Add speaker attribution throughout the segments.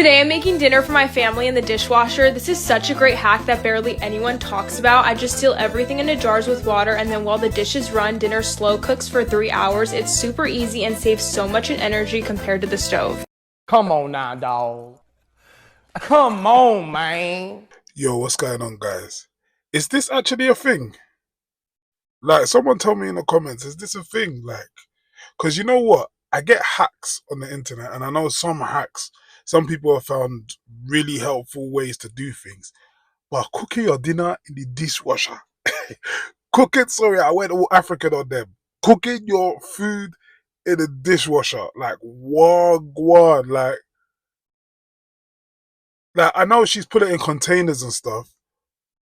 Speaker 1: Today I'm making dinner for my family in the dishwasher. This is such a great hack that barely anyone talks about. I just seal everything into jars with water, and then while the dishes run, dinner slow cooks for 3 hours. It's super easy and saves so much in energy compared to the stove.
Speaker 2: Come on now, dog. Come on, man.
Speaker 3: Yo, what's going on, guys? Is this actually a thing? Like, someone tell me in the comments, is this a thing? Like, because you know what? I get hacks on the internet, and I know some hacks, some people have found really helpful ways to do things. But cooking your dinner in the dishwasher, I went all African on them. Cooking your food in the dishwasher, like, wagwan, like I know she's put it in containers and stuff,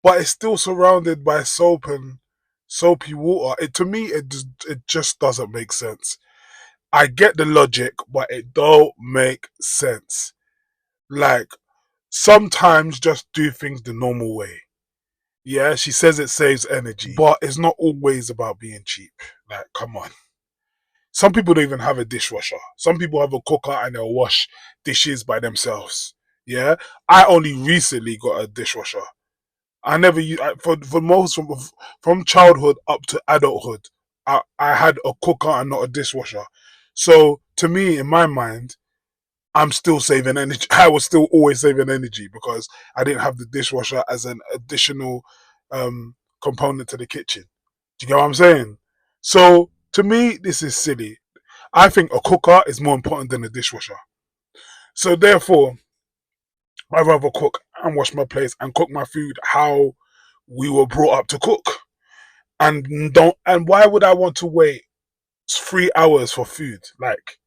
Speaker 3: but it's still surrounded by soap and soapy water. To me, it just doesn't make sense. I get the logic, but it don't make sense. Like, sometimes just do things the normal way. Yeah, she says it saves energy, but it's not always about being cheap. Like, come on. Some people don't even have a dishwasher. Some people have a cooker and they'll wash dishes by themselves. Yeah, I only recently got a dishwasher. I never used for most from childhood up to adulthood. I had a cooker and not a dishwasher. So to me, in my mind, I'm still saving energy. I was still always saving energy because I didn't have the dishwasher as an additional component to the kitchen. Do you get what I'm saying? So to me, this is silly. I think a cooker is more important than a dishwasher. So therefore, I'd rather cook and wash my plates and cook my food how we were brought up to cook. And why would I want to wait 3 hours for food? Like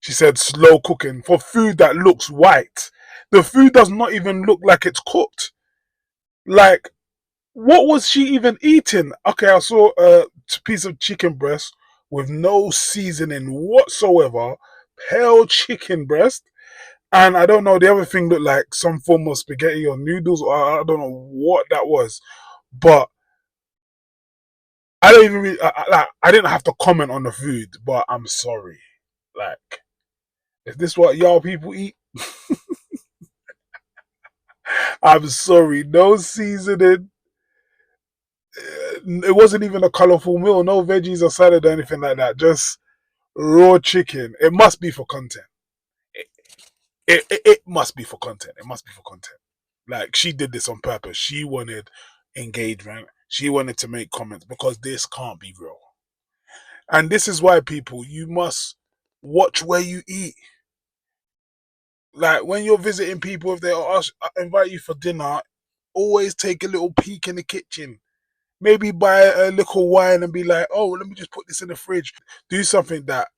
Speaker 3: she said, slow cooking for food that looks white. The food does not even look like it's cooked. Like, what was she even eating? Okay, I saw a piece of chicken breast with no seasoning whatsoever, pale chicken breast. And I don't know, the other thing looked like some form of spaghetti or noodles, or I don't know what that was. But I don't even really, I didn't have to comment on the food, but I'm sorry. Like, is this what y'all people eat? I'm sorry, no seasoning. It wasn't even a colorful meal, no veggies or salad or anything like that. Just raw chicken. It must be for content. It must be for content. It must be for content. Like, she did this on purpose. She wanted engagement. She wanted to make comments because this can't be real. And this is why, people, you must watch where you eat. Like, when you're visiting people, if they invite you for dinner, always take a little peek in the kitchen. Maybe buy a little wine and be like, oh, let me just put this in the fridge. Do something that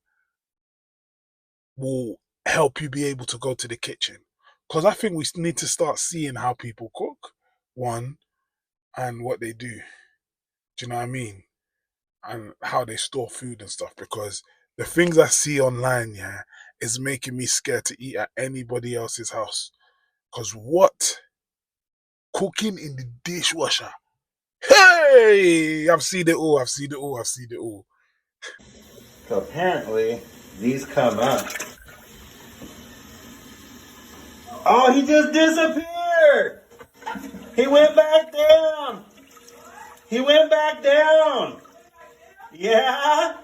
Speaker 3: will help you be able to go to the kitchen. Because I think we need to start seeing how people cook, one, and what they do. Do you know what I mean? And how they store food and stuff. Because the things I see online, yeah, is making me scared to eat at anybody else's house. Because what? Cooking in the dishwasher. Hey! I've seen it all. I've seen it all. I've seen it all.
Speaker 4: So apparently, these come up. Oh, he just disappeared! He went back down! He went back down! Yeah?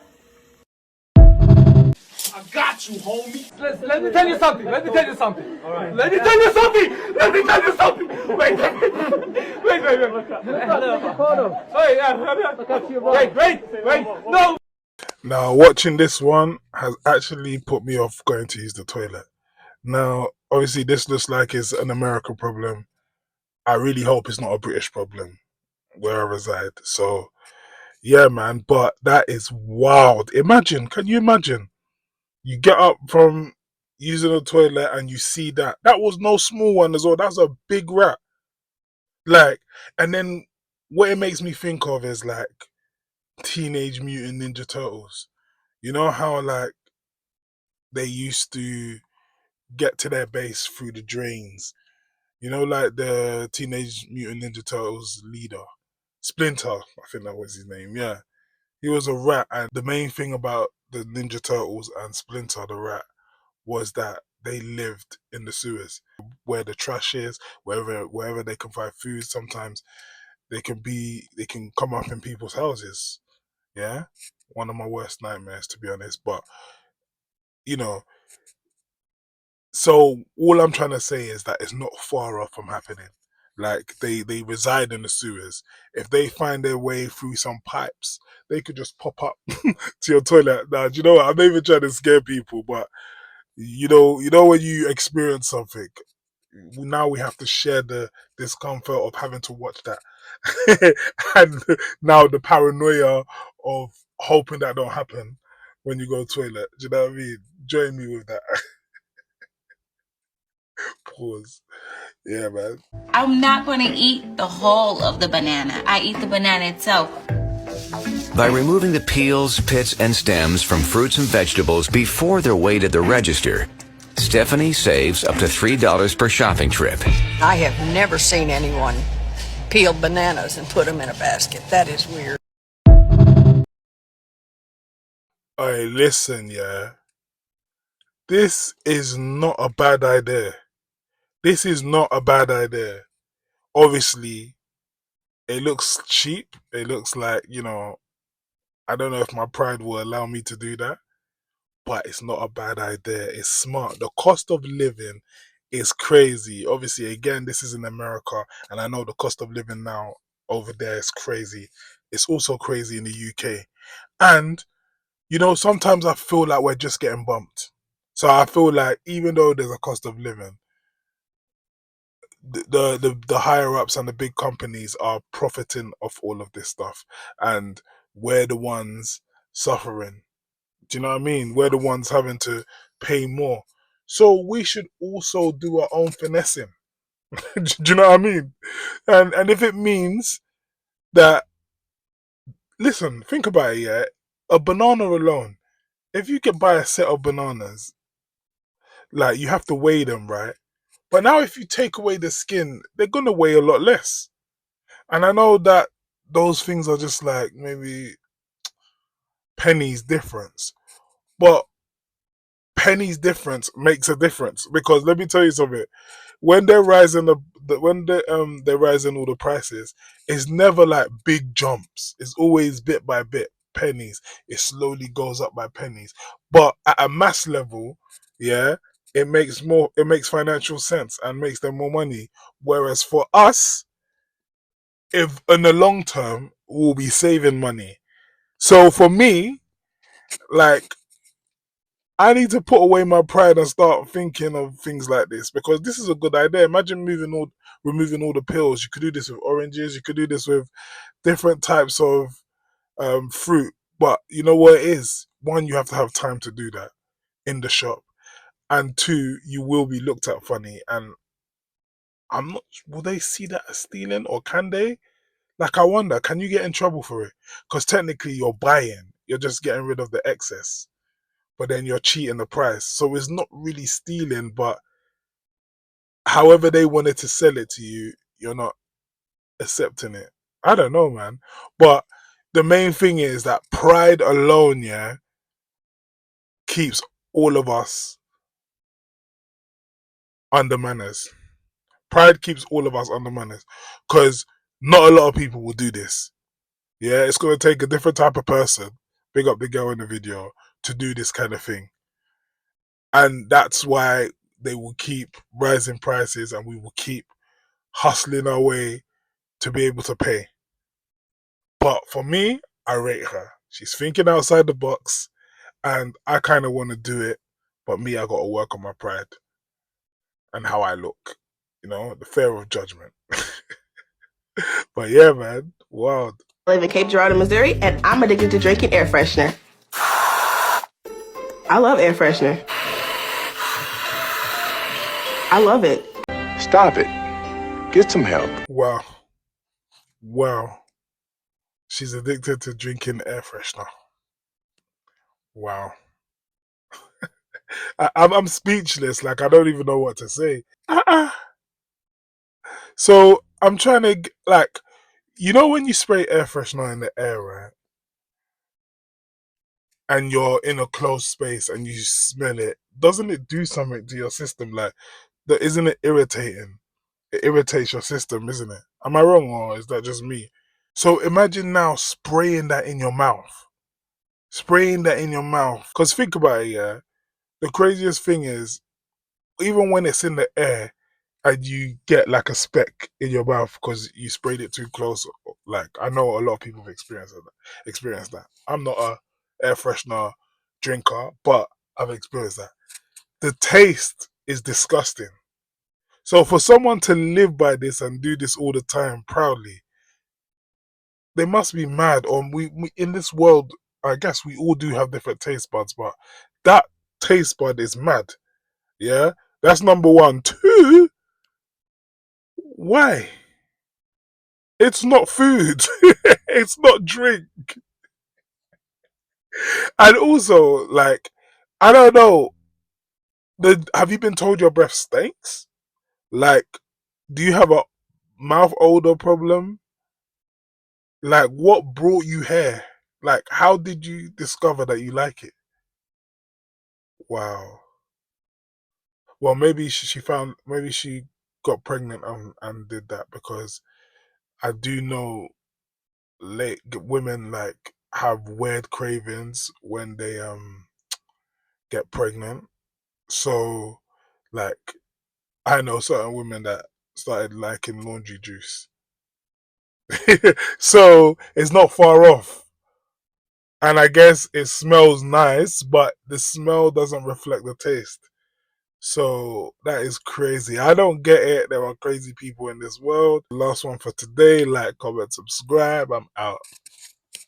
Speaker 2: I got you, homie. Let me tell you something. Let me tell you something. All right. Let me tell you something. Let me tell you something. Wait. Wait. No.
Speaker 3: Now, watching this one has actually put me off going to use the toilet. Now, obviously, this looks like it's an American problem. I really hope it's not a British problem where I reside. So, yeah, man, but that is wild. Can you imagine? You get up from using a toilet and you see that. That was no small one as well. That's a big rat. Like, and then what it makes me think of is like Teenage Mutant Ninja Turtles. You know how like they used to get to their base through the drains. You know, like the Teenage Mutant Ninja Turtles leader, Splinter, I think that was his name, yeah. He was a rat, and the main thing about the Ninja Turtles and Splinter the rat was that they lived in the sewers, where the trash is, wherever they can find food. Sometimes they can come up in people's houses. Yeah, one of my worst nightmares, to be honest. But you know, so all I'm trying to say is that it's not far off from happening. Like they reside in the sewers. If they find their way through some pipes, they could just pop up to your toilet. Now, do you know what? I'm not even trying to scare people, but you know when you experience something, now we have to share the discomfort of having to watch that, and now the paranoia of hoping that don't happen when you go to toilet. Do you know what I mean? Join me with that. Pause. Yeah, man.
Speaker 5: I'm not going to eat the whole of the banana. I eat the banana itself.
Speaker 6: By removing the peels, pits, and stems from fruits and vegetables before they're weighed at the register, Stephanie saves up to $3 per shopping trip.
Speaker 7: I have never seen anyone peel bananas and put them in a basket. That is weird.
Speaker 3: Alright, listen, yeah. This is not a bad idea. This is not a bad idea. Obviously, it looks cheap. It looks like, I don't know if my pride will allow me to do that, but it's not a bad idea. It's smart. The cost of living is crazy. Obviously, again, this is in America, and I know the cost of living now over there is crazy. It's also crazy in the UK. And, sometimes I feel like we're just getting bumped. So I feel like even though there's a cost of living, the higher ups and the big companies are profiting off all of this stuff, and we're the ones suffering. Do you know what I mean? We're the ones having to pay more. So we should also do our own finessing. Do you know what I mean? And if it means that, listen, think about it, yeah. A banana alone, if you could buy a set of bananas, like you have to weigh them, right? But now if you take away the skin, they're gonna weigh a lot less. And I know that those things are just like maybe pennies difference. But pennies difference makes a difference, because let me tell you something. When they're rising they're rising all the prices, it's never like big jumps. It's always bit by bit, pennies. It slowly goes up by pennies. But at a mass level, yeah, it makes financial sense and makes them more money. Whereas for us, if in the long term, we'll be saving money. So for me, like, I need to put away my pride and start thinking of things like this, because this is a good idea. Imagine removing all the pills. You could do this with oranges. You could do this with different types of fruit. But you know what it is? One, you have to have time to do that in the shop, and two, you will be looked at funny. And I'm not. Will they see that as stealing, or can they? Like, I wonder, can you get in trouble for it? Because technically, you're buying. You're just getting rid of the excess, but then you're cheating the price. So it's not really stealing, but however they wanted to sell it to you, you're not accepting it. I don't know, man. But the main thing is that pride alone, yeah, keeps all of us under manners. Pride keeps all of us under manners, because not a lot of people will do this. Yeah, it's going to take a different type of person, big up the girl in the video, to do this kind of thing. And that's why they will keep rising prices, and we will keep hustling our way to be able to pay. But for me, I rate her. She's thinking outside the box, and I kind of want to do it. But me, I got to work on my pride and how I look. The fear of judgment. But yeah, man, wild.
Speaker 8: I live in Cape Girardeau, Missouri, and I'm addicted to drinking air freshener. I love air freshener. I love it.
Speaker 9: Stop it. Get some help.
Speaker 3: Wow. She's addicted to drinking air freshener. Wow. I'm speechless. Like, I don't even know what to say. So I'm trying to, like, when you spray air freshener in the air, right? and you're in a closed space and you smell it, doesn't it do something to your system? Like, isn't it irritating? It irritates your system, isn't it? Am I wrong, or is that just me? So imagine now spraying that in your mouth. Spraying that in your mouth. Because think about it, yeah. The craziest thing is, even when it's in the air and you get like a speck in your mouth because you sprayed it too close, like I know a lot of people have experienced that. I'm not a air freshener drinker, but I've experienced that. The taste is disgusting. So for someone to live by this and do this all the time proudly, they must be mad. Or we in this world, I guess we all do have different taste buds, but that taste bud is mad. Yeah, that's number one. Two, why? It's not food. It's not drink. And also, like, I don't know. Have you been told your breath stinks? Like, do you have a mouth odor problem? Like, what brought you here? Like, how did you discover that you like it? Wow. Well, maybe she found, maybe she got pregnant and did that, because I do know late women like have weird cravings when they get pregnant. So, like, I know certain women that started liking laundry juice. So it's not far off. And I guess it smells nice, but the smell doesn't reflect the taste. So that is crazy. I don't get it. There are crazy people in this world. Last one for today. Like, comment, subscribe. I'm out.